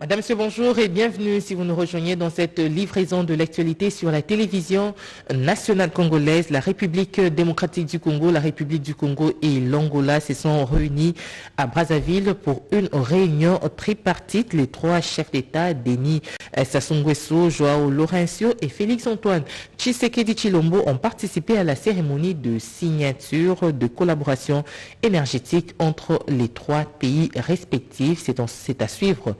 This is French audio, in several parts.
Madame, Monsieur, bonjour et bienvenue si vous nous rejoignez dans cette livraison de l'actualité sur la télévision nationale congolaise. La République démocratique du Congo, la République du Congo et l'Angola se sont réunis à Brazzaville pour une réunion tripartite. Les trois chefs d'État, Denis Sassou Nguesso, Joao Lourenço et Félix-Antoine Tshisekedi Tshilombo, ont participé à la cérémonie de signature de collaboration énergétique entre les trois pays respectifs. C'est à suivre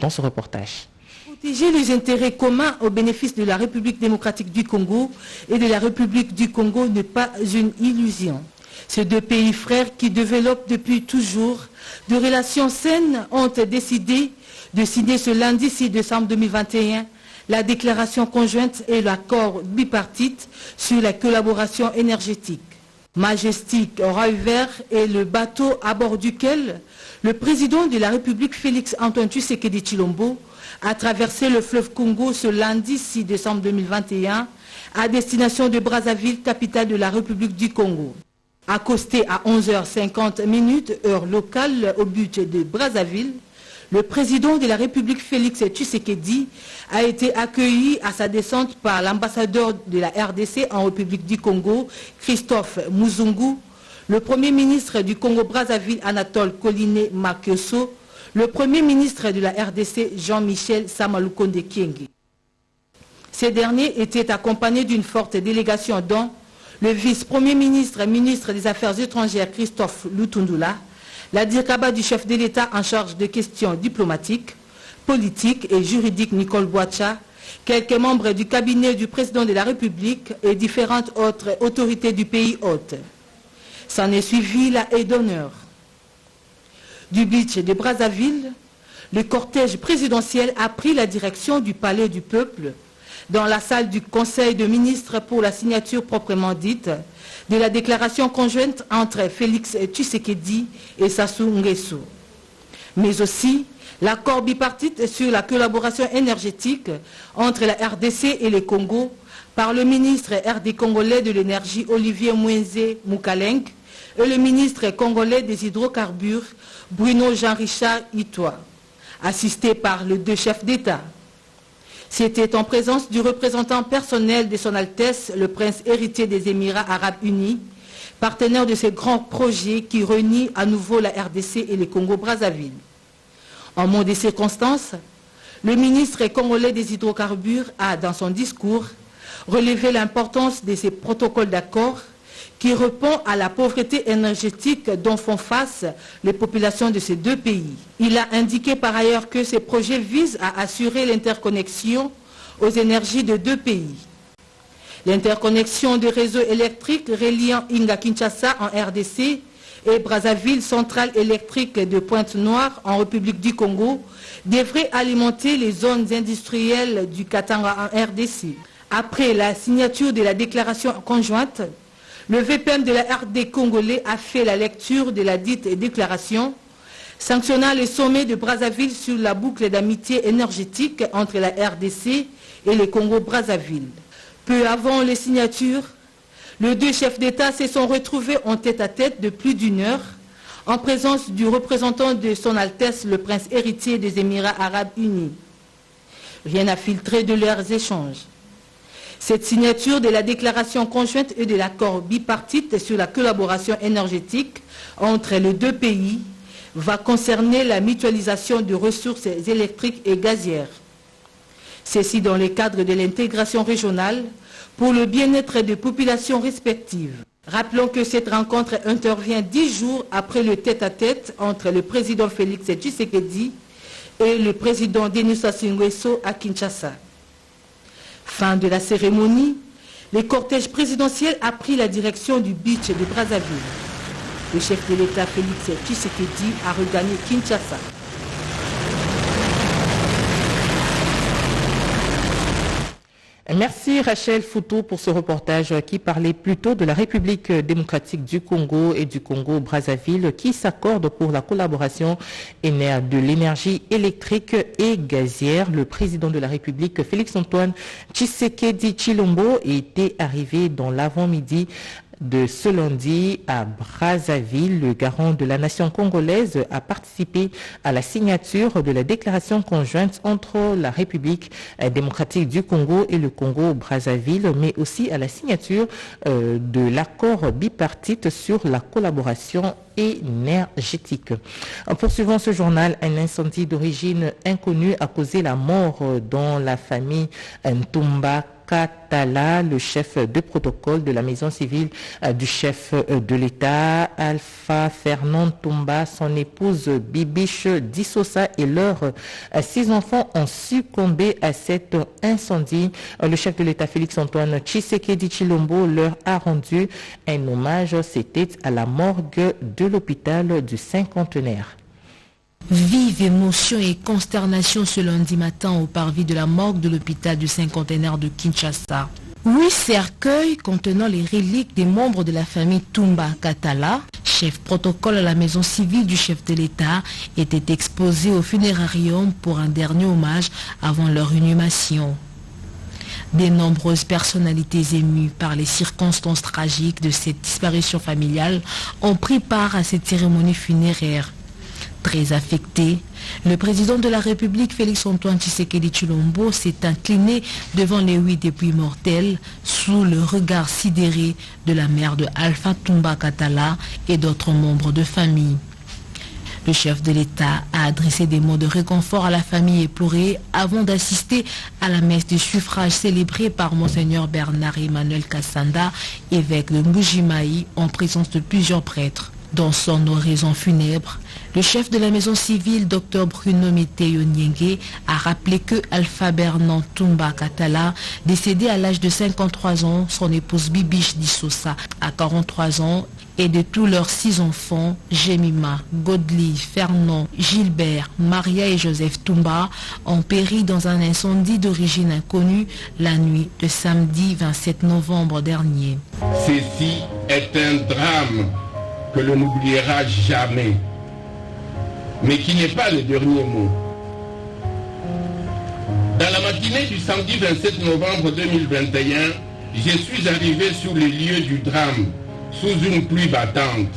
dans ce reportage. Protéger les intérêts communs au bénéfice de la République démocratique du Congo et de la République du Congo n'est pas une illusion. Ces deux pays frères qui développent depuis toujours de relations saines ont décidé de signer ce lundi 6 décembre 2021 la déclaration conjointe et l'accord bipartite sur la collaboration énergétique. Majestic River est le bateau à bord duquel le président de la République Félix-Antoine Tshisekedi Tshilombo a traversé le fleuve Congo ce lundi 6 décembre 2021 à destination de Brazzaville, capitale de la République du Congo. Accosté à 11h50 heure locale au but de Brazzaville, le président de la République Félix Tshisekedi a été accueilli à sa descente par l'ambassadeur de la RDC en République du Congo, Christophe Muzungu, le Premier ministre du Congo-Brazzaville, Anatole Koliné Makioso, le Premier ministre de la RDC, Jean-Michel Samalukonde Kyenge. Ces derniers étaient accompagnés d'une forte délégation dont le vice-premier ministre, ministre des Affaires étrangères, Christophe Lutundula, la Dirkaba du chef de l'État en charge des questions diplomatiques, politiques et juridiques, Nicole Boacha, quelques membres du cabinet du président de la République et différentes autres autorités du pays hôte. S'en est suivi la haie d'honneur. Du beach de Brazzaville, le cortège présidentiel a pris la direction du Palais du Peuple, dans la salle du Conseil de ministres pour la signature proprement dite de la déclaration conjointe entre Félix Tshisekedi et Sassou Nguesso. Mais aussi l'accord bipartite sur la collaboration énergétique entre la RDC et le Congo par le ministre RD congolais de l'énergie Olivier Mwenze Moukaleng et le ministre congolais des hydrocarbures Bruno Jean-Richard Itoa, assisté par les deux chefs d'État. C'était en présence du représentant personnel de son Altesse, le prince héritier des Émirats arabes unis, partenaire de ce grand projet qui réunit à nouveau la RDC et le Congo-Brazzaville. En mot des circonstances, le ministre congolais des hydrocarbures a, dans son discours, relevé l'importance de ces protocoles d'accord qui répond à la pauvreté énergétique dont font face les populations de ces deux pays. Il a indiqué par ailleurs que ces projets visent à assurer l'interconnexion aux énergies de deux pays. L'interconnexion des réseaux électriques reliant Inga-Kinshasa en RDC et Brazzaville, centrale électrique de Pointe-Noire en République du Congo, devrait alimenter les zones industrielles du Katanga en RDC. Après la signature de la déclaration conjointe, le VPM de la RD congolais a fait la lecture de la dite déclaration, sanctionnant le sommet de Brazzaville sur la boucle d'amitié énergétique entre la RDC et le Congo-Brazzaville. Peu avant les signatures, les deux chefs d'État se sont retrouvés en tête-à-tête de plus d'une heure, en présence du représentant de son Altesse, le prince héritier des Émirats arabes unis. Rien n'a filtré de leurs échanges. Cette signature de la déclaration conjointe et de l'accord bipartite sur la collaboration énergétique entre les deux pays va concerner la mutualisation de ressources électriques et gazières. Ceci dans le cadre de l'intégration régionale pour le bien-être des populations respectives. Rappelons que cette rencontre intervient 10 jours après le tête-à-tête entre le président Félix Tshisekedi et le président Denis Sassou Nguesso à Kinshasa. Fin de la cérémonie, le cortège présidentiel a pris la direction du beach de Brazzaville. Le chef de l'État Félix Tshisekedi a regagné Kinshasa. Merci Rachel Foutou pour ce reportage qui parlait plutôt de la République démocratique du Congo et du Congo-Brazzaville qui s'accordent pour la collaboration de l'énergie électrique et gazière. Le président de la République, Félix-Antoine Tshisekedi Tshilombo, était arrivé dans l'avant-midi de ce lundi à Brazzaville. Le garant de la nation congolaise a participé à la signature de la déclaration conjointe entre la République démocratique du Congo et le Congo-Brazzaville, mais aussi à la signature de l'accord bipartite sur la collaboration énergétique. Poursuivant ce journal, un incendie d'origine inconnue a causé la mort dans la famille Ntumba Katala, le chef de protocole de la maison civile du chef de l'État, Alpha Fernand Ntumba, son épouse Bibiche Dissosa et leurs 6 enfants ont succombé à cet incendie. Le chef de l'État Félix-Antoine Tshisekedi Tshilombo leur a rendu un hommage. C'était à la morgue de l'hôpital du cinquantenaire. Vive émotion et consternation ce lundi matin au parvis de la morgue de l'hôpital du cinquantenaire de Kinshasa. 8 cercueils contenant les reliques des membres de la famille Ntumba Katala, chef protocole à la maison civile du chef de l'État, étaient exposés au funérarium pour un dernier hommage avant leur inhumation. De nombreuses personnalités émues par les circonstances tragiques de cette disparition familiale ont pris part à cette cérémonie funéraire. Très affecté, le président de la République, Félix-Antoine Tshisekedi Tshilombo, s'est incliné devant les 8 dépouilles mortelles sous le regard sidéré de la mère de Alpha Ntumba Katala et d'autres membres de famille. Le chef de l'État a adressé des mots de réconfort à la famille éplorée avant d'assister à la messe de suffrage célébrée par Monseigneur Bernard Emmanuel Kassanda, évêque de Mbujimayi, en présence de plusieurs prêtres. Dans son oraison funèbre, le chef de la maison civile, Dr Bruno Meteyo Nyenge, a rappelé que Alpha Bernard Ntumba Katala, décédé à l'âge de 53 ans, son épouse Bibiche Dissosa à 43 ans, et de tous leurs 6 enfants, Jemima, Godly, Fernand, Gilbert, Maria et Joseph Ntumba, ont péri dans un incendie d'origine inconnue la nuit de samedi 27 novembre dernier. Ceci est un drame que l'on n'oubliera jamais, mais qui n'est pas le dernier mot. Dans la matinée du samedi 27 novembre 2021, je suis arrivé sur le lieu du drame, sous une pluie battante.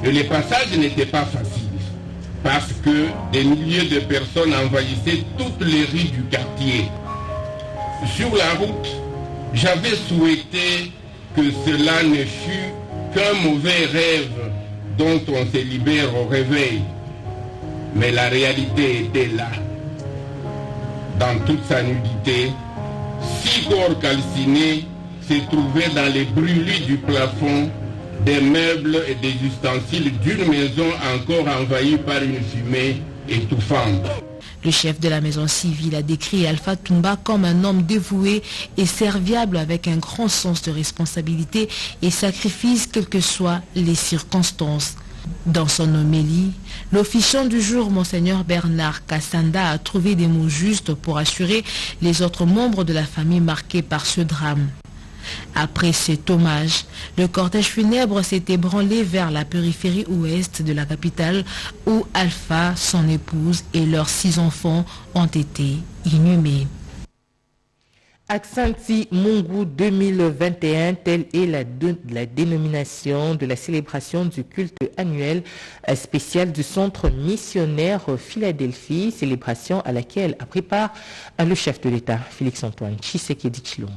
Et le passage n'était pas facile, parce que des milliers de personnes envahissaient toutes les rues du quartier. Sur la route, j'avais souhaité que cela ne fût qu'un mauvais rêve dont on se libère au réveil. Mais la réalité était là, dans toute sa nudité. 6 corps calcinés se trouvaient dans les brûlis du plafond, des meubles et des ustensiles d'une maison encore envahie par une fumée étouffante. Le chef de la maison civile a décrit Alpha Ntumba comme un homme dévoué et serviable avec un grand sens de responsabilité et sacrifice quelles que soient les circonstances. Dans son homélie, l'officiant du jour, Monseigneur Bernard Kassanda, a trouvé des mots justes pour assurer les autres membres de la famille marqués par ce drame. Après cet hommage, le cortège funèbre s'est ébranlé vers la périphérie ouest de la capitale où Alpha, son épouse et leurs 6 enfants ont été inhumés. Aksanti Mungu 2021, telle est la dénomination de la célébration du culte annuel spécial du centre missionnaire Philadelphie, célébration à laquelle a pris part le chef de l'État, Félix-Antoine Tshisekedi Tshilombo.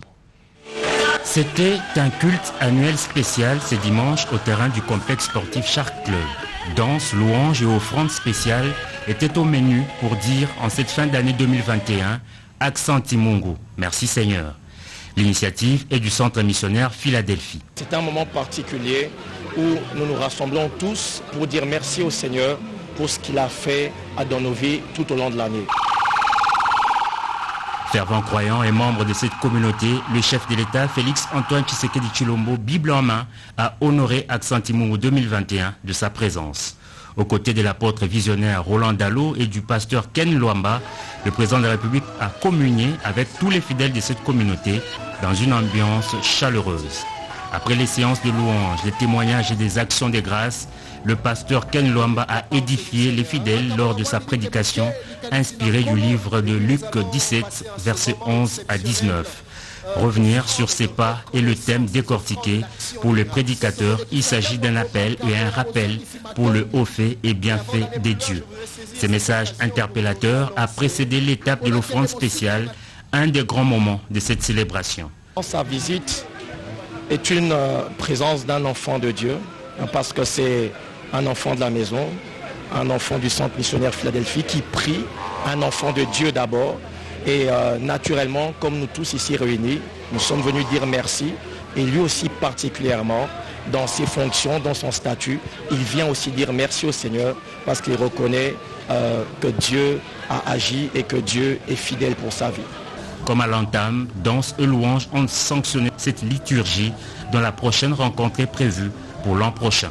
C'était un culte annuel spécial ce dimanche au terrain du complexe sportif Shark Club. Danse, louanges et offrandes spéciales étaient au menu pour dire en cette fin d'année 2021 Aksanti Mungu, merci Seigneur. L'initiative est du centre missionnaire Philadelphie. C'est un moment particulier où nous nous rassemblons tous pour dire merci au Seigneur pour ce qu'il a fait dans nos vies tout au long de l'année. Fervent croyant et membre de cette communauté, le chef de l'État, Félix-Antoine Tshisekedi Tshilombo, Bible en main, a honoré Aksanti Mungu 2021 de sa présence. Aux côtés de l'apôtre visionnaire Roland Dallot et du pasteur Ken Lwamba, le président de la République a communié avec tous les fidèles de cette communauté dans une ambiance chaleureuse. Après les séances de louanges, les témoignages et des actions de grâce, le pasteur Ken Lwamba a édifié les fidèles lors de sa prédication inspirée du livre de Luc 17, versets 11 à 19. Revenir sur ses pas et le thème décortiqué. Pour le prédicateur, il s'agit d'un appel et un rappel pour le haut fait et bienfait des dieux. Ce message interpellateur a précédé l'étape de l'offrande spéciale, un des grands moments de cette célébration. Sa visite est une présence d'un enfant de Dieu, parce que c'est un enfant de la maison, un enfant du centre missionnaire Philadelphie qui prie, un enfant de Dieu d'abord. Et naturellement, comme nous tous ici réunis, nous sommes venus dire merci. Et lui aussi particulièrement, dans ses fonctions, dans son statut, il vient aussi dire merci au Seigneur parce qu'il reconnaît que Dieu a agi et que Dieu est fidèle pour sa vie. Comme à l'entame, danse et louanges ont sanctionné cette liturgie dont la prochaine rencontre est prévue pour l'an prochain.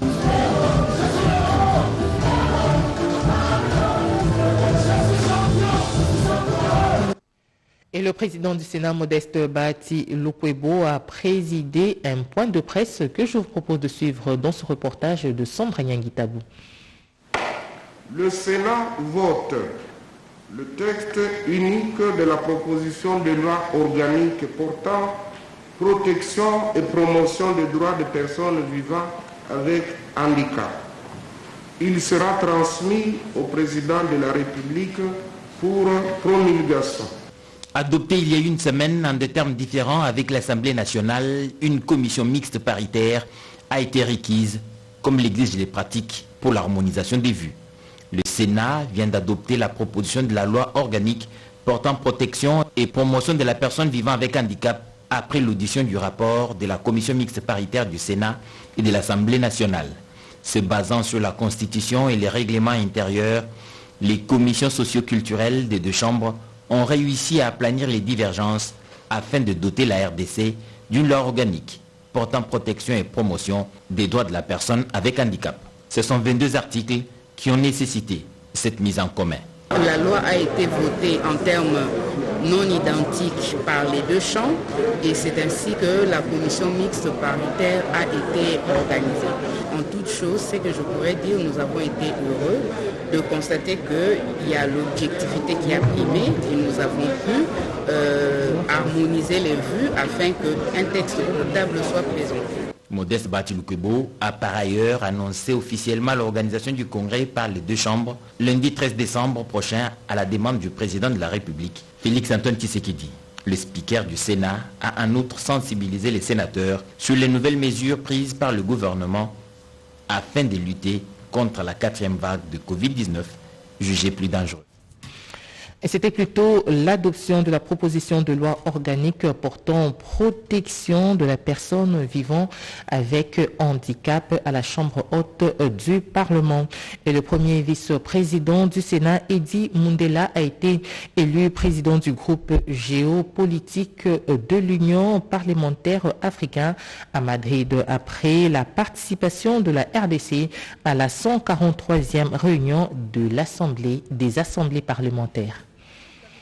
Et le président du Sénat, Modeste Bahati Lukwebo, a présidé un point de presse que je vous propose de suivre dans ce reportage de Sandra Nyangitabou. Le Sénat vote le texte unique de la proposition de loi organique portant protection et promotion des droits des personnes vivant avec handicap. Il sera transmis au président de la République pour promulgation. Adopté il y a une semaine en des termes différents avec l'Assemblée nationale, une commission mixte paritaire a été requise, comme l'exigent les pratiques, pour l'harmonisation des vues. Le Sénat vient d'adopter la proposition de la loi organique portant protection et promotion de la personne vivant avec handicap après l'audition du rapport de la commission mixte paritaire du Sénat et de l'Assemblée nationale. Se basant sur la Constitution et les règlements intérieurs, les commissions socio-culturelles des deux chambres ont réussi à aplanir les divergences afin de doter la RDC d'une loi organique portant protection et promotion des droits de la personne avec handicap. Ce sont 22 articles qui ont nécessité cette mise en commun. La loi a été votée en termes non identiques par les deux chambres et c'est ainsi que la commission mixte paritaire a été organisée. En toute chose, c'est que je pourrais dire nous avons été heureux de constater qu'il y a l'objectivité qui a primé et nous avons pu harmoniser les vues afin qu'un texte potable soit présenté. Modeste Bahati Lukwebo a par ailleurs annoncé officiellement l'organisation du congrès par les deux chambres lundi 13 décembre prochain à la demande du président de la République, Félix Antoine Tshisekedi. Le speaker du Sénat a en outre sensibilisé les sénateurs sur les nouvelles mesures prises par le gouvernement afin de lutter contre la 4e vague de Covid-19 jugée plus dangereuse. Et c'était plutôt l'adoption de la proposition de loi organique portant protection de la personne vivant avec handicap à la Chambre haute du Parlement. Et le premier vice-président du Sénat, Eddy Mundela, a été élu président du groupe géopolitique de l'Union parlementaire africaine à Madrid après la participation de la RDC à la 143e réunion de l'Assemblée des assemblées parlementaires.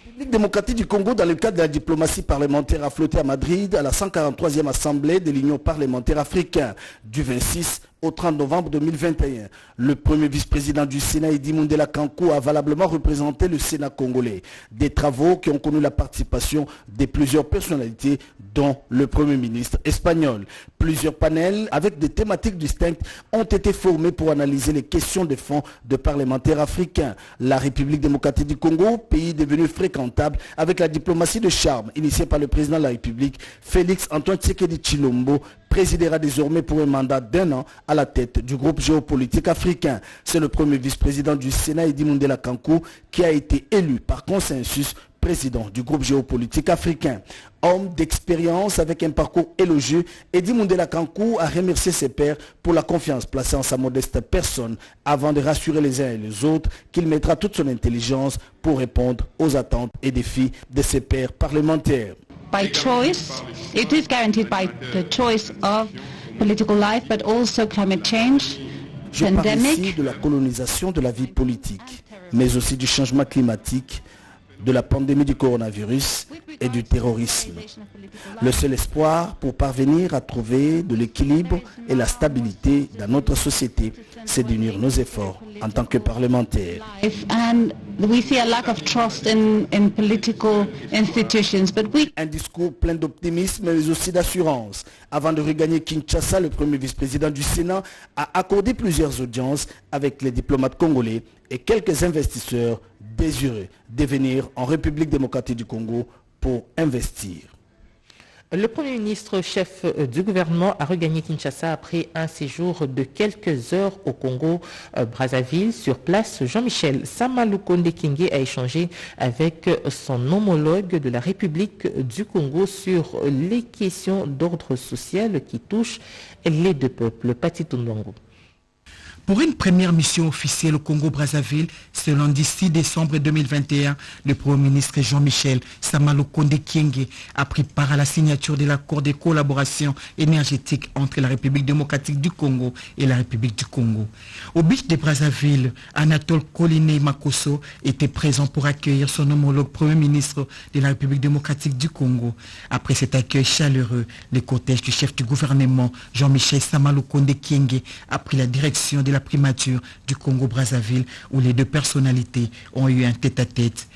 La République démocratique du Congo, dans le cadre de la diplomatie parlementaire, a flotté à Madrid à la 143e Assemblée de l'Union parlementaire africaine du 26 au 30 novembre 2021. Le premier vice-président du Sénat, Eddy Mundela Kankou, a valablement représenté le Sénat congolais. Des travaux qui ont connu la participation de plusieurs personnalités, dont le Premier ministre espagnol. Plusieurs panels avec des thématiques distinctes ont été formés pour analyser les questions de fond de parlementaires africains. La République démocratique du Congo, pays devenu fréquentable avec la diplomatie de charme initiée par le président de la République, Félix Antoine Tshisekedi Tshilombo, présidera désormais pour un mandat d'1 an à la tête du groupe géopolitique africain. C'est le premier vice-président du Sénat, Eddy Mundela Kankou, qui a été élu par consensus président du groupe géopolitique africain. Homme d'expérience avec un parcours élogieux, Eddy Mundela Kankou a remercié ses pairs pour la confiance placée en sa modeste personne avant de rassurer les uns et les autres qu'il mettra toute son intelligence pour répondre aux attentes et défis de ses pairs parlementaires. By choice, it is guaranteed by the choice of political life, but also climate change, Je parle ici de la colonisation de la vie politique, mais aussi du changement climatique, de la pandémie du coronavirus et du terrorisme. Le seul espoir pour parvenir à trouver de l'équilibre et la stabilité dans notre société, c'est d'unir nos efforts en tant que parlementaires. Un discours plein d'optimisme mais aussi d'assurance. Avant de regagner Kinshasa, le premier vice-président du Sénat a accordé plusieurs audiences avec les diplomates congolais et quelques investisseurs désireux de venir en République démocratique du Congo pour investir. Le Premier ministre chef du gouvernement a regagné Kinshasa après un séjour de quelques heures au Congo-Brazzaville. Sur place, Jean-Michel Samalukonde Kyenge a échangé avec son homologue de la République du Congo sur les questions d'ordre social qui touchent les deux peuples. Pati Tundongo. Pour une première mission officielle au Congo-Brazzaville, ce lundi 6 décembre 2021, le Premier ministre Jean-Michel Samalukonde Kyenge a pris part à la signature de l'accord de collaboration énergétique entre la République démocratique du Congo et la République du Congo. Au beach de Brazzaville, Anatole Koliné Makosso était présent pour accueillir son homologue Premier ministre de la République démocratique du Congo. Après cet accueil chaleureux, le cortège du chef du gouvernement Jean-Michel Samalukonde Kyenge a pris la direction de la primature du Congo-Brazzaville où les deux personnalités ont eu un tête-à-tête.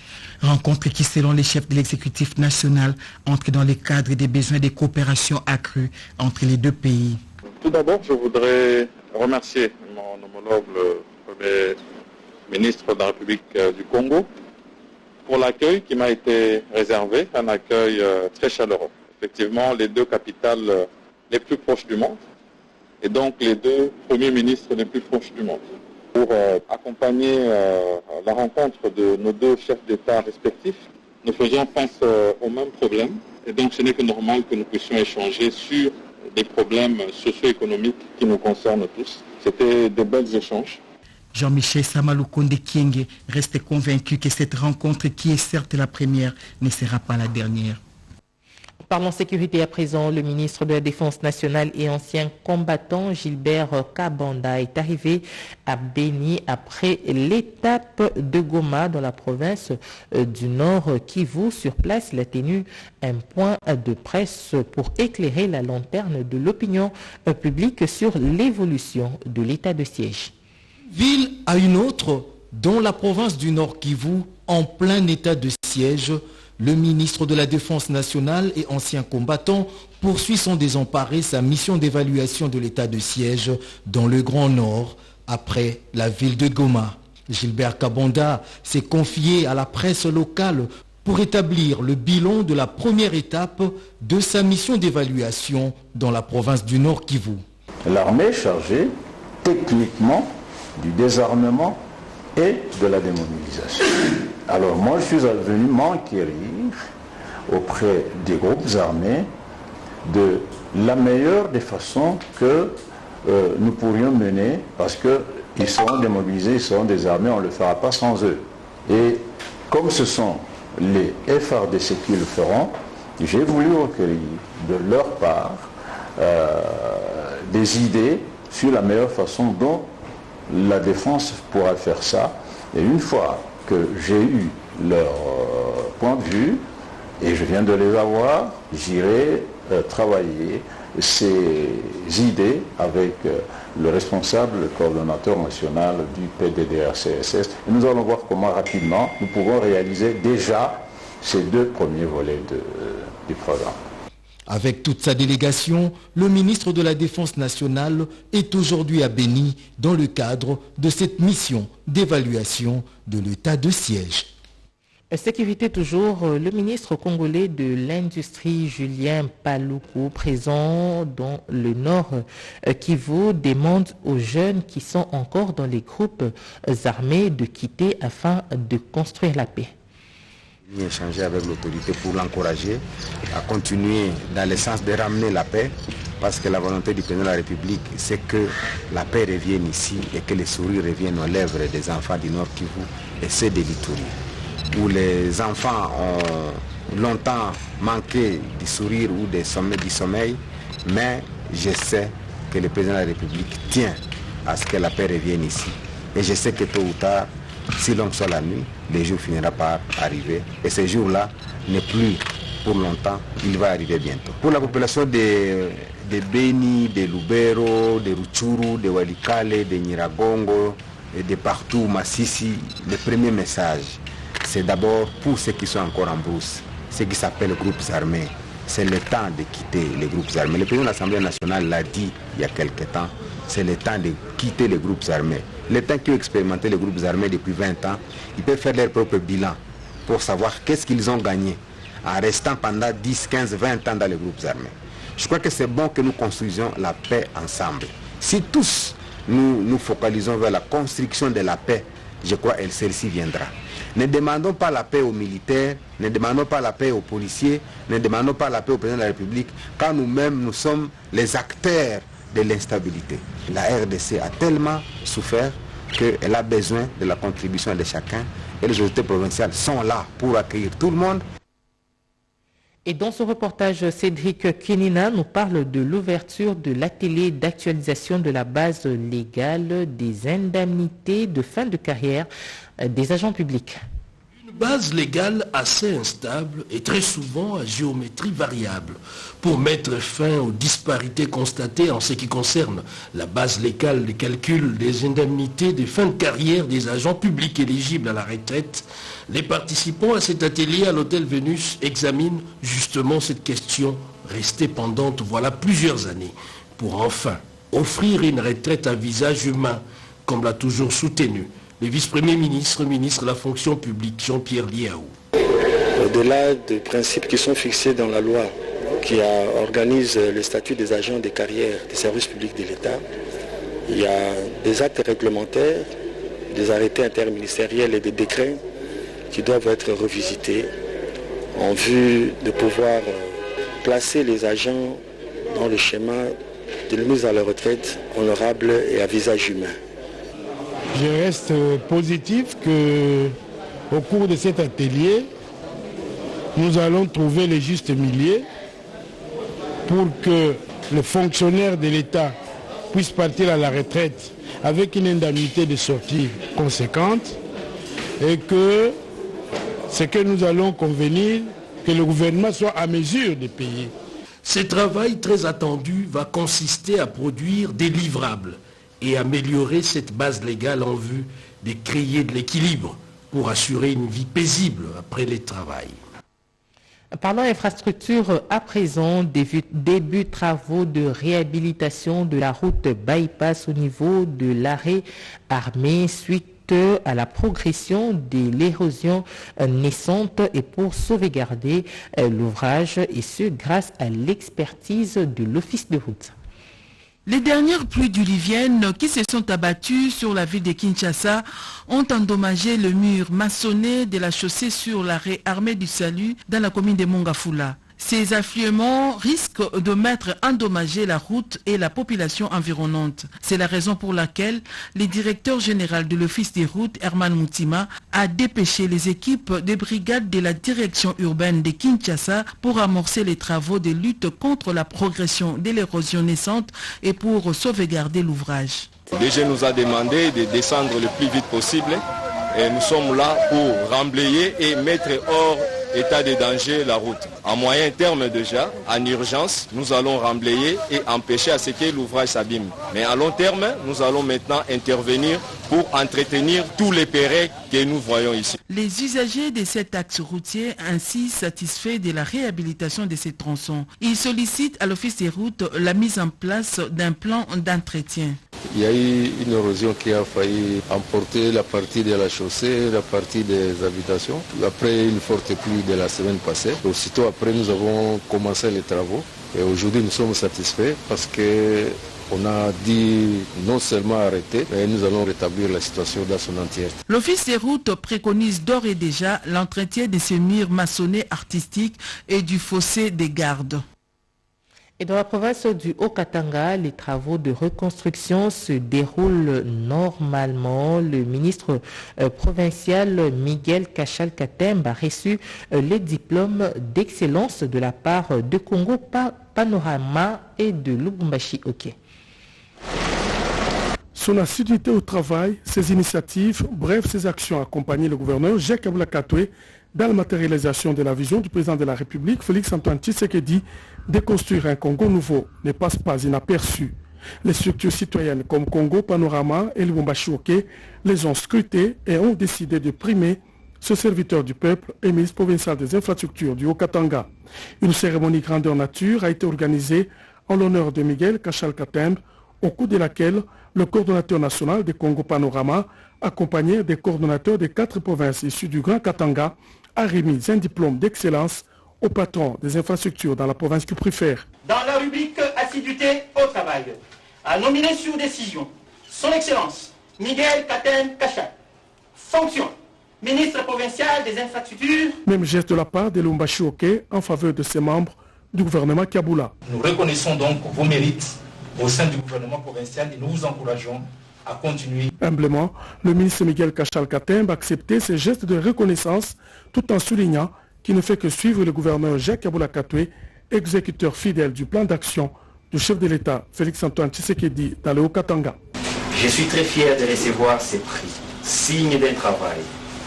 Rencontre qui, selon les chefs de l'exécutif national, entre dans le cadre des besoins de coopération accrue entre les deux pays. Tout d'abord, je voudrais remercier mon homologue, le Premier ministre de la République du Congo, pour l'accueil qui m'a été réservé, un accueil très chaleureux. Effectivement, les deux capitales les plus proches du monde, et donc les deux premiers ministres les plus proches du monde. Pour accompagner la rencontre de nos deux chefs d'État respectifs, nous faisions face aux mêmes problèmes. Et donc ce n'est que normal que nous puissions échanger sur des problèmes socio-économiques qui nous concernent tous. C'était de belles échanges. Jean-Michel Samalukonde Kyenge reste convaincu que cette rencontre, qui est certes la première, ne sera pas la dernière. Parlons sécurité à présent. Le ministre de la Défense nationale et ancien combattant Gilbert Kabanda est arrivé à Béni après l'étape de Goma dans la province du Nord Kivu. Sur place, il a tenu un point de presse pour éclairer la lanterne de l'opinion publique sur l'évolution de l'état de siège. Ville à une autre, dans la province du Nord Kivu, en plein état de siège, le ministre de la Défense nationale et ancien combattant poursuit sans désemparer sa mission d'évaluation de l'état de siège dans le Grand Nord après la ville de Goma. Gilbert Kabanda s'est confié à la presse locale pour établir le bilan de la première étape de sa mission d'évaluation dans la province du Nord Kivu. L'armée est chargée techniquement du désarmement et de la démobilisation. Alors moi je suis venu m'enquérir auprès des groupes armés de la meilleure des façons que nous pourrions mener, parce qu'ils seront démobilisés, ils seront désarmés, on ne le fera pas sans eux. Et comme ce sont les FARDC qui le feront, j'ai voulu recueillir de leur part des idées sur la meilleure façon dont la défense pourra faire ça. Et une fois que j'ai eu leur point de vue, et je viens de les avoir, j'irai travailler ces idées avec le responsable, le coordonnateur national du PDDR-CSS. Et nous allons voir comment rapidement nous pouvons réaliser déjà ces deux premiers volets du programme. Avec toute sa délégation, le ministre de la Défense nationale est aujourd'hui à Béni dans le cadre de cette mission d'évaluation de l'état de siège. Sécurité toujours, le ministre congolais de l'Industrie Julien Paluku, présent dans le Nord Kivu, demande aux jeunes qui sont encore dans les groupes armés de quitter afin de construire la paix. Échanger avec l'autorité pour l'encourager à continuer dans le sens de ramener la paix, parce que la volonté du président de la République, c'est que la paix revienne ici et que les sourires reviennent aux lèvres des enfants du Nord Kivu et ceux de l'Ituri, où les enfants ont longtemps manqué du sourire ou du sommeil, mais je sais que le président de la République tient à ce que la paix revienne ici. Et je sais que tôt ou tard, si l'homme soit la nuit, le jour finira par arriver. Et ce jour-là n'est plus pour longtemps, il va arriver bientôt. Pour la population de Beni, de Lubero, de Rutshuru, de Walikale, de Nyiragongo, et de partout, Massissi, le premier message, c'est d'abord pour ceux qui sont encore en brousse, ceux qui s'appellent groupes armés. C'est le temps de quitter les groupes armés. Le président de l'Assemblée nationale l'a dit il y a quelque temps, c'est le temps de quitter les groupes armés. Les temps qui ont expérimenté les groupes armés depuis 20 ans, ils peuvent faire leur propre bilan pour savoir qu'est-ce qu'ils ont gagné en restant pendant 10, 15, 20 ans dans les groupes armés. Je crois que c'est bon que nous construisions la paix ensemble. Si tous nous nous focalisons vers la construction de la paix, je crois que celle-ci viendra. Ne demandons pas la paix aux militaires, ne demandons pas la paix aux policiers, ne demandons pas la paix au président de la République, quand nous-mêmes nous sommes les acteurs de l'instabilité. La RDC a tellement souffert qu'elle a besoin de la contribution de chacun et les autorités provinciales sont là pour accueillir tout le monde. Et dans ce reportage, Cédric Kenina nous parle de l'ouverture de l'atelier d'actualisation de la base légale des indemnités de fin de carrière des agents publics. Une base légale assez instable et très souvent à géométrie variable pour mettre fin aux disparités constatées en ce qui concerne la base légale de calcul des indemnités de fin de carrière des agents publics éligibles à la retraite. Les participants à cet atelier à l'hôtel Vénus examinent justement cette question restée pendante voilà plusieurs années pour enfin offrir une retraite à visage humain comme l'a toujours soutenu le vice-premier ministre, ministre de la fonction publique, Jean-Pierre Liaou. Au-delà des principes qui sont fixés dans la loi qui organise le statut des agents de carrière des services publics de l'État, il y a des actes réglementaires, des arrêtés interministériels et des décrets qui doivent être revisités en vue de pouvoir placer les agents dans le schéma de mise à la retraite honorable et à visage humain. Je reste positif qu'au cours de cet atelier, nous allons trouver le juste milieu pour que les fonctionnaires de l'État puissent partir à la retraite avec une indemnité de sortie conséquente et que ce que nous allons convenir, que le gouvernement soit à mesure de payer. Ce travail très attendu va consister à produire des livrables et améliorer cette base légale en vue de créer de l'équilibre pour assurer une vie paisible après le travail. Parlons infrastructure à présent, début travaux de réhabilitation de la route bypass au niveau de l'arrêt armé suite à la progression de l'érosion naissante et pour sauvegarder l'ouvrage et ce grâce à l'expertise de l'Office de route. Les dernières pluies diluviennes qui se sont abattues sur la ville de Kinshasa ont endommagé le mur maçonné de la chaussée sur l'arrêt armé du Salut dans la commune de Mongafula. Ces affluements risquent de mettre endommagé la route et la population environnante. C'est la raison pour laquelle le directeur général de l'Office des routes, Herman Moutima, a dépêché les équipes des brigades de la direction urbaine de Kinshasa pour amorcer les travaux de lutte contre la progression de l'érosion naissante et pour sauvegarder l'ouvrage. Le DG nous a demandé de descendre le plus vite possible et nous sommes là pour remblayer et mettre hors état de danger la route. À moyen terme déjà, en urgence, nous allons remblayer et empêcher à ce que l'ouvrage s'abîme. Mais à long terme, nous allons maintenant intervenir pour entretenir tous les périls que nous voyons ici. Les usagers de cet axe routier ainsi satisfaits de la réhabilitation de ces tronçons. Ils sollicitent à l'Office des routes la mise en place d'un plan d'entretien. Il y a eu une érosion qui a failli emporter la partie de la chaussée, la partie des habitations. Après une forte pluie de la semaine passée, aussitôt après nous avons commencé les travaux. Et aujourd'hui nous sommes satisfaits parce qu'on a dit non seulement arrêter, mais nous allons rétablir la situation dans son entièreté. L'Office des routes préconise d'ores et déjà l'entretien de ces murs maçonnés artistiques et du fossé des gardes. Et dans la province du Haut-Katanga, les travaux de reconstruction se déroulent normalement. Le ministre provincial Miguel Kachal-Katembe a reçu les diplômes d'excellence de la part de Congo Panorama et de Lubumbashi Hockey. Son assiduité au travail, ses initiatives, bref, ses actions accompagnaient le gouverneur Jacques Kabula Katoué dans la matérialisation de la vision du président de la République, Félix-Antoine Tshisekedi, de construire un Congo nouveau ne passe pas inaperçu. Les structures citoyennes comme Congo Panorama et Lubumbashi OK les ont scrutées et ont décidé de primer ce serviteur du peuple et ministre provincial des infrastructures du Haut-Katanga. Une cérémonie grandeur nature a été organisée en l'honneur de Miguel Kachal Katembe, au cours de laquelle le coordonnateur national de Congo Panorama, accompagné des coordonnateurs des 4 provinces issues du Grand Katanga, a remis un diplôme d'excellence au patron des infrastructures dans la province qu'il préfère. Dans la rubrique assiduité au travail, a nominé sur décision son Excellence Miguel Katembe Kachal, fonction ministre provincial des infrastructures. Même geste de la part de Lubumbashi OK en faveur de ses membres du gouvernement Kabula. Nous reconnaissons donc vos mérites au sein du gouvernement provincial et nous vous encourageons à continuer. Humblement, le ministre Miguel Kachal Katembe a accepté ces gestes de reconnaissance tout en soulignant qu'il ne fait que suivre le gouverneur Jacques Kabula Katwe, exécuteur fidèle du plan d'action du chef de l'État Félix-Antoine Tshisekedi dans le Haut-Katanga. Je suis très fier de recevoir ces prix, signe d'un travail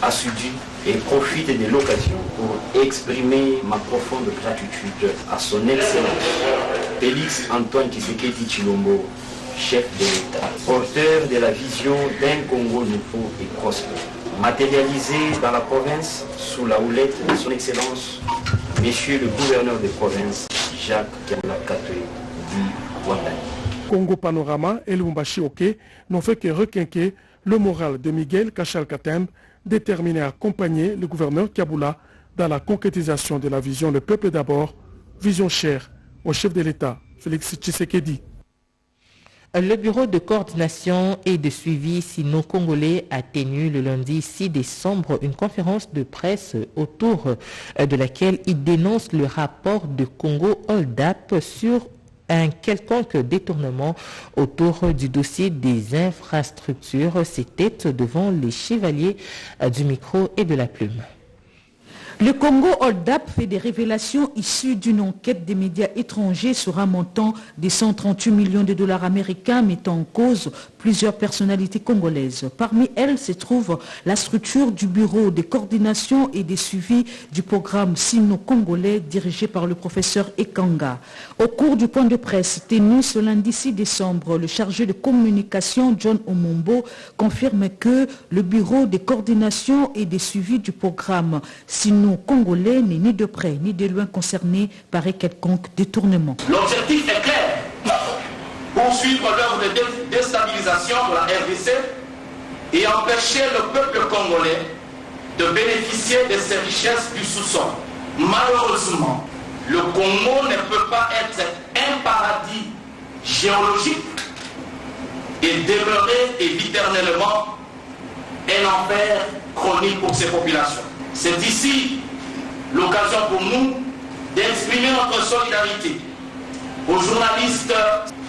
assidu, et profite de l'occasion pour exprimer ma profonde gratitude à son Excellence Félix-Antoine Tshisekedi Tshilombo, chef de l'État, porteur de la vision d'un Congo nouveau et prospère, matérialisé dans la province sous la houlette de son Excellence, Monsieur le gouverneur de province, Jacques Kabula Katwe du Rwanda. Congo Panorama et Lubumbashi OK n'ont fait que requinquer le moral de Miguel Kachal Katembe, déterminé à accompagner le gouverneur Kabula dans la concrétisation de la vision Le peuple d'abord, vision chère au chef de l'État, Félix Tshisekedi. Le bureau de coordination et de suivi sino-congolais a tenu le lundi 6 décembre une conférence de presse autour de laquelle il dénonce le rapport de Congo Hold Up sur un quelconque détournement autour du dossier des infrastructures. C'était devant les chevaliers du micro et de la plume. Le Congo Hold Up fait des révélations issues d'une enquête des médias étrangers sur un montant de 138 millions de dollars américains mettant en cause plusieurs personnalités congolaises. Parmi elles se trouve la structure du bureau de coordination et de suivi du programme sino-congolais dirigé par le professeur Ekanga. Au cours du point de presse tenu ce lundi 6 décembre, le chargé de communication John Omombo confirme que le bureau de coordination et de suivi du programme sino-congolais n'est ni de près ni de loin concerné par un quelconque détournement. L'objectif est clair, poursuivre l'œuvre de déstabilisation de la RDC et empêcher le peuple congolais de bénéficier de ses richesses du sous-sol. Malheureusement, le Congo ne peut pas être un paradis géologique et demeurer éternellement un enfer chronique pour ses populations. C'est ici l'occasion pour nous d'exprimer notre solidarité au journaliste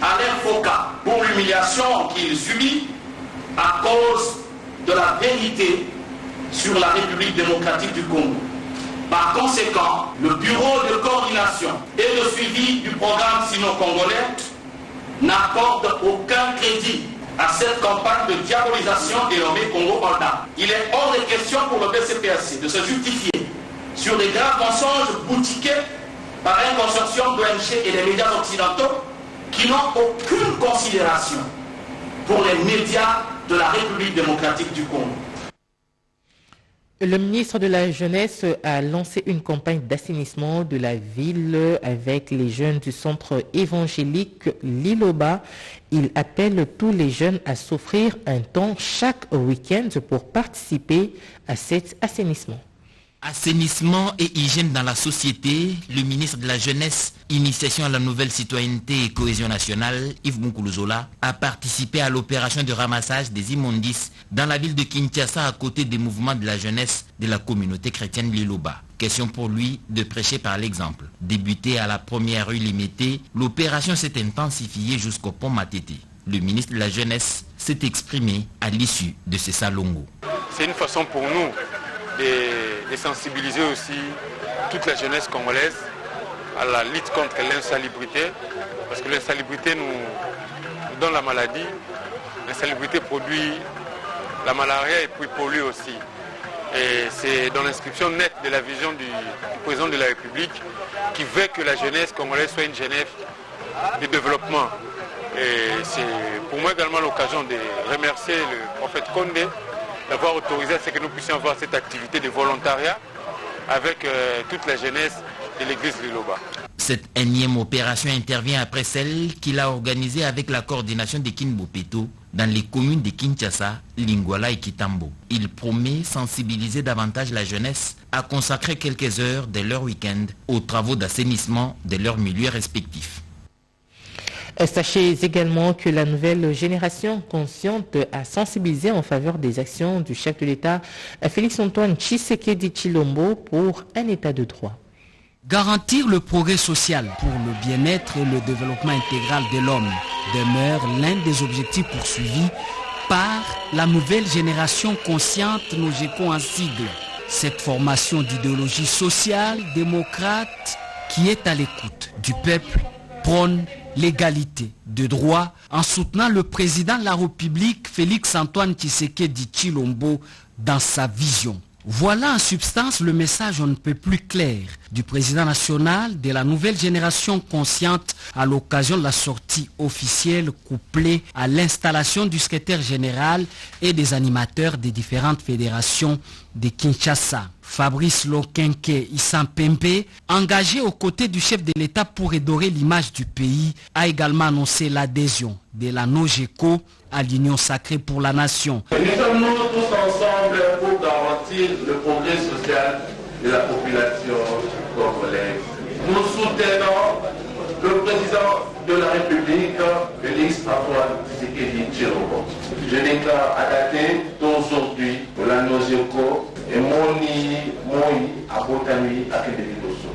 Alain Foka pour l'humiliation qu'il subit à cause de la vérité sur la République démocratique du Congo. Par conséquent, le bureau de coordination et de suivi du programme sino-congolais n'accorde aucun crédit à cette campagne de diabolisation dénommée Congo Hold Up. Il est hors de question pour le BCPAC de se justifier sur des graves mensonges boutiqués par un consortium d'ONG et les médias occidentaux qui n'ont aucune considération pour les médias de la République démocratique du Congo. Le ministre de la Jeunesse a lancé une campagne d'assainissement de la ville avec les jeunes du centre évangélique Liloba. Il appelle tous les jeunes à s'offrir un temps chaque week-end pour participer à cet assainissement. Assainissement et hygiène dans la société, le ministre de la Jeunesse, Initiation à la nouvelle citoyenneté et cohésion nationale, Yves Mounkoulouzola, a participé à l'opération de ramassage des immondices dans la ville de Kinshasa à côté des mouvements de la jeunesse de la communauté chrétienne Liloba. Question pour lui de prêcher par l'exemple. Débutée à la première rue Limété, l'opération s'est intensifiée jusqu'au pont Matete. Le ministre de la Jeunesse s'est exprimé à l'issue de ce salongo. C'est une façon pour nous de sensibiliser aussi toute la jeunesse congolaise à la lutte contre l'insalubrité, parce que l'insalubrité nous donne la maladie, l'insalubrité produit la malaria et puis pollue aussi. Et c'est dans l'inscription nette de la vision du président de la République qui veut que la jeunesse congolaise soit une jeunesse de développement. Et c'est pour moi également l'occasion de remercier le prophète Condé d'avoir autorisé à ce que nous puissions avoir cette activité de volontariat avec toute la jeunesse de l'église de Loba. Cette énième opération intervient après celle qu'il a organisée avec la coordination de Kinbopeto dans les communes de Kinshasa, Lingwala et Kitambo. Il promet sensibiliser davantage la jeunesse à consacrer quelques heures de leur week-end aux travaux d'assainissement de leurs milieux respectifs. Sachez également que la nouvelle génération consciente a sensibilisé en faveur des actions du chef de l'État, Félix-Antoine Tshisekedi Tshilombo, pour un État de droit. Garantir le progrès social pour le bien-être et le développement intégral de l'homme demeure l'un des objectifs poursuivis par la nouvelle génération consciente NOGECO en sigle. Cette formation d'idéologie sociale, démocrate, qui est à l'écoute du peuple, prône l'égalité de droits en soutenant le président de la République, Félix-Antoine Tshisekedi Tshilombo, dans sa vision. Voilà en substance le message on ne peut plus clair du président national de la nouvelle génération consciente à l'occasion de la sortie officielle couplée à l'installation du secrétaire général et des animateurs des différentes fédérations de Kinshasa. Fabrice Lokenke Isampembe, engagé aux côtés du chef de l'État pour redorer l'image du pays, a également annoncé l'adhésion de la NOGECO à l'Union sacrée pour la nation. Nous sommes tous ensemble pour garantir le progrès social de la population congolaise. Nous soutenons le président de la République, Félix-Antoine Tshisekedi Tshilombo. Je déclare à dater d'aujourd'hui pour la NOGECO et Moi à Botany à Kédélidoso.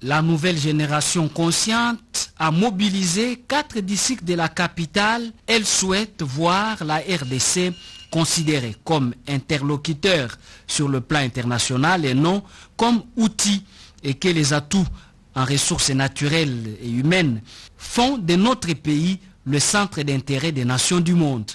La nouvelle génération consciente a mobilisé 4 districts de la capitale. Elle souhaite voir la RDC considérée comme interlocuteur sur le plan international et non comme outil, et que les atouts en ressources naturelles et humaines font de notre pays le centre d'intérêt des nations du monde.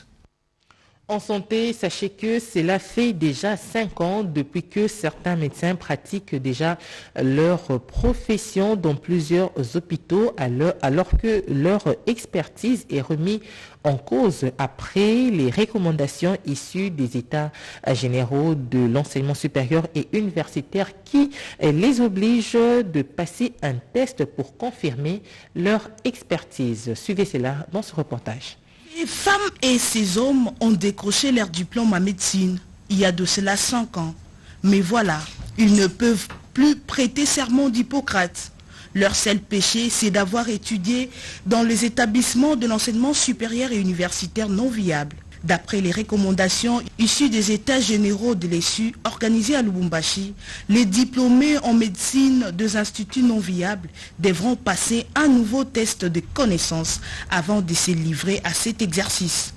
En santé, sachez que cela fait déjà 5 ans depuis que certains médecins pratiquent déjà leur profession dans plusieurs hôpitaux alors que leur expertise est remise en cause après les recommandations issues des états généraux de l'enseignement supérieur et universitaire qui les obligent de passer un test pour confirmer leur expertise. Suivez cela dans ce reportage. Les femmes et ces hommes ont décroché leur diplôme en médecine il y a de cela 5 ans. Mais voilà, ils ne peuvent plus prêter serment d'Hippocrate. Leur seul péché, c'est d'avoir étudié dans les établissements de l'enseignement supérieur et universitaire non viables. D'après les recommandations issues des états généraux de l'ESU organisés à Lubumbashi, les diplômés en médecine des instituts non viables devront passer un nouveau test de connaissances avant de se livrer à cet exercice.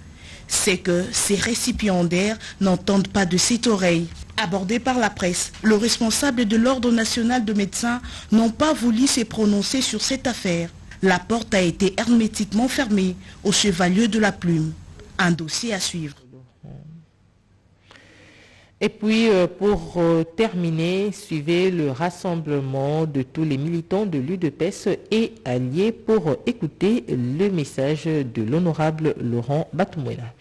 C'est que ces récipiendaires n'entendent pas de cette oreille. Abordé par la presse, le responsable de l'Ordre national de médecins n'ont pas voulu se prononcer sur cette affaire. La porte a été hermétiquement fermée au chevalier de la plume. Un dossier à suivre. Et puis, pour terminer, suivez le rassemblement de tous les militants de l'UDPS et alliés pour écouter le message de l'honorable Laurent Batumwela.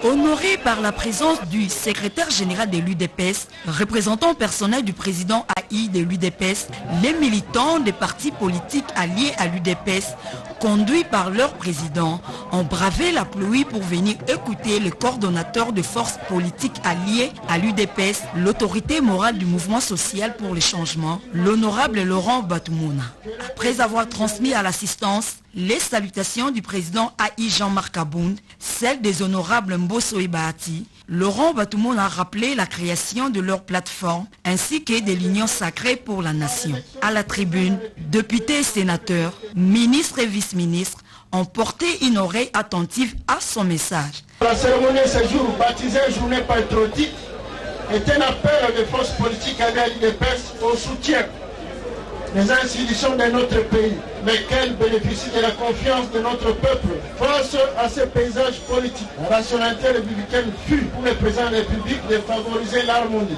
Honoré par la présence du secrétaire général de l'UDPS, représentant personnel du président AI de l'UDPS, les militants des partis politiques alliés à l'UDPS, conduits par leur président, ont bravé la pluie pour venir écouter le coordonnateur de forces politiques alliées à l'UDPS, l'autorité morale du mouvement social pour le changement, l'honorable Laurent Batumwela. Après avoir transmis à l'assistance les salutations du président AI Jean-Marc Abound, celles des honorables Mbosso et Bahati, Laurent Batumwela a rappelé la création de leur plateforme ainsi que des lignes sacrées pour la nation. À la tribune, députés et sénateurs, ministres et vice-ministres ont porté une oreille attentive à son message. La cérémonie de ce jour, baptisée Journée patriotique, est un appel des forces politiques à l'UDPS au soutien les institutions de notre pays, lesquelles bénéficient de la confiance de notre peuple. Face à ce paysage politique, la rationalité républicaine fut pour le président de la République de favoriser l'harmonie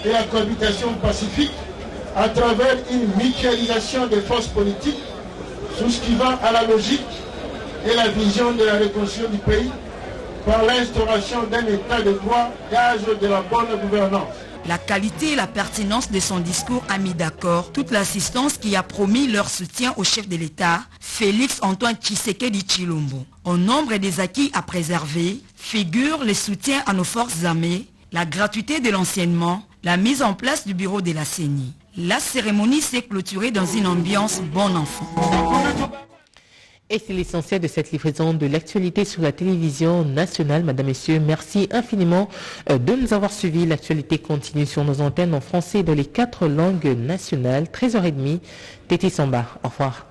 et la cohabitation pacifique à travers une mutualisation des forces politiques souscrivant à la logique et la vision de la reconstruction du pays par l'instauration d'un état de droit, gage de la bonne gouvernance. La qualité et la pertinence de son discours a mis d'accord toute l'assistance qui a promis leur soutien au chef de l'État, Félix Antoine Tshisekedi Tshilombo. Au nombre des acquis à préserver figurent le soutien à nos forces armées, la gratuité de l'enseignement, la mise en place du bureau de la CENI. La cérémonie s'est clôturée dans une ambiance bon enfant. Et c'est l'essentiel de cette livraison de l'actualité sur la télévision nationale. Madame, Messieurs, merci infiniment de nous avoir suivis. L'actualité continue sur nos antennes en français dans les 4 langues nationales. 13h30, Tété Samba. Au revoir.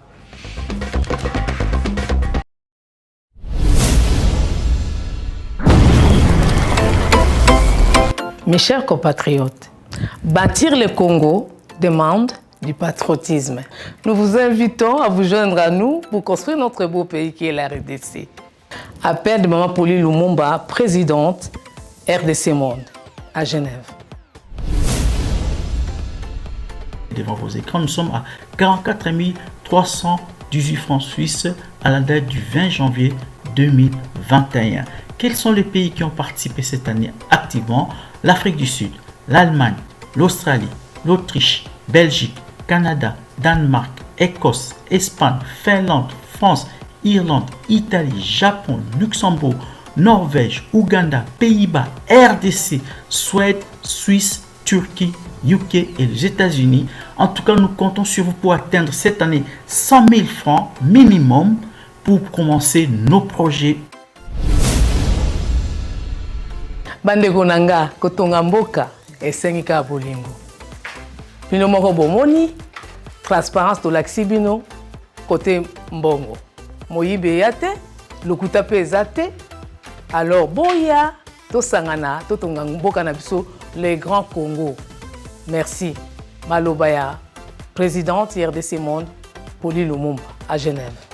Mes chers compatriotes, bâtir le Congo demande du patriotisme. Nous vous invitons à vous joindre à nous pour construire notre beau pays qui est la RDC. Appel de Maman Pauline Lumumba, présidente RDC Monde, à Genève. Devant vos écrans, nous sommes à 44 318 francs suisses à la date du 20 janvier 2021. Quels sont les pays qui ont participé cette année activement? L'Afrique du Sud, l'Allemagne, l'Australie, l'Autriche, Belgique, Canada, Danemark, Écosse, Espagne, Finlande, France, Irlande, Italie, Japon, Luxembourg, Norvège, Ouganda, Pays-Bas, RDC, Suède, Suisse, Turquie, UK et les États-Unis. En tout cas, nous comptons sur vous pour atteindre cette année 100 000 francs minimum pour commencer nos projets. Bandeko nanga kotonga mboka esengi ka bolingo. Bino moko bomoni transparence tolakisi bino côté mbongo. Moyibe ya te, lokuta pe eza te. Alors boya tosangana totonga mboka na biso le Grand Congo. Merci. Maloba ya présidente RDC Monde Pauline Lumumba à Genève.